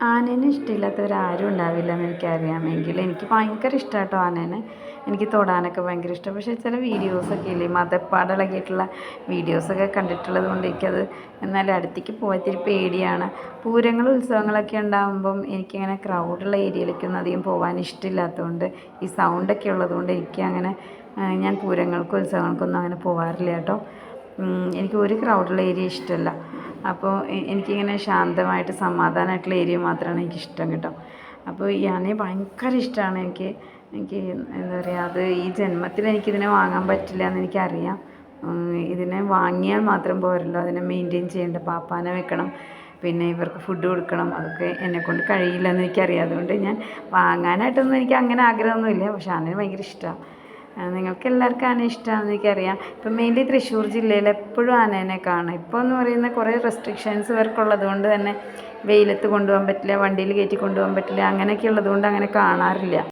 ആനേനെ ഇഷ്ടമില്ലാത്തവരാരും ഉണ്ടാവില്ലെന്ന് എനിക്കറിയാമെങ്കിലും എനിക്ക് ഭയങ്കര ഇഷ്ടമാണ് കേട്ടോ ആനേനെ. എനിക്ക് തൊടാനൊക്കെ ഭയങ്കര ഇഷ്ടം. പക്ഷേ ചില വീഡിയോസൊക്കെ ഇല്ലേ, മതപ്പാടിളകിയിട്ടുള്ള വീഡിയോസൊക്കെ കണ്ടിട്ടുള്ളത് കൊണ്ട് എനിക്കത് എന്നാലും അടുത്തേക്ക് പോകാൻ ഇത്തിരി പേടിയാണ്. പൂരങ്ങൾ ഉത്സവങ്ങളൊക്കെ ഉണ്ടാകുമ്പം എനിക്കിങ്ങനെ ക്രൗഡുള്ള ഏരിയയിലേക്കൊന്നും അധികം പോകാൻ ഇഷ്ടമില്ലാത്തതുകൊണ്ട്, ഈ സൗണ്ടൊക്കെ ഉള്ളതുകൊണ്ട് എനിക്കങ്ങനെ ഞാൻ പൂരങ്ങൾക്കും ഉത്സവങ്ങൾക്കൊന്നും അങ്ങനെ പോകാറില്ല കേട്ടോ. എനിക്ക് ഒരു ക്രൗഡുള്ള ഏരിയ ഇഷ്ടമല്ല. അപ്പോൾ എനിക്കിങ്ങനെ ശാന്തമായിട്ട് സമാധാനമായിട്ടുള്ള ഏരിയ മാത്രമാണ് എനിക്കിഷ്ടം കേട്ടോ. അപ്പോൾ ഈ ആനയെ ഭയങ്കര ഇഷ്ടമാണ് എനിക്ക്. എനിക്ക് എന്താ പറയുക, അത് ഈ ജന്മത്തിൽ എനിക്കിതിനെ വാങ്ങാൻ പറ്റില്ല എന്ന് എനിക്കറിയാം. ഇതിനെ വാങ്ങിയാൽ മാത്രം പോരല്ലോ, അതിനെ മെയിൻറ്റെയിൻ ചെയ്യേണ്ട, പാപ്പാനെ വെക്കണം, പിന്നെ ഇവർക്ക് ഫുഡ് കൊടുക്കണം, അതൊക്കെ എന്നെക്കൊണ്ട് കഴിയില്ലെന്ന് എനിക്കറിയാം. അതുകൊണ്ട് ഞാൻ വാങ്ങാനായിട്ടൊന്നും എനിക്ക് അങ്ങനെ ആഗ്രഹമൊന്നുമില്ല. പക്ഷെ ആനയെ ഭയങ്കര ഇഷ്ടമാണ്. നിങ്ങൾക്ക് എല്ലാവർക്കും ആനയെ ഇഷ്ടമാണെന്ന് എനിക്കറിയാം. ഇപ്പം മെയിൻലി തൃശ്ശൂർ ജില്ലയിൽ എപ്പോഴും ആനേനെ കാണാം. ഇപ്പോൾ എന്ന് പറയുന്ന കുറേ റെസ്ട്രിക്ഷൻസ് ഇവർക്കുള്ളത് കൊണ്ട് തന്നെ വെയിലത്ത് കൊണ്ടുപോകാൻ പറ്റില്ല, വണ്ടിയിൽ കയറ്റി കൊണ്ടുപോകാൻ പറ്റില്ല, അങ്ങനെയൊക്കെ ഉള്ളത് കൊണ്ട് അങ്ങനെ കാണാറില്ല.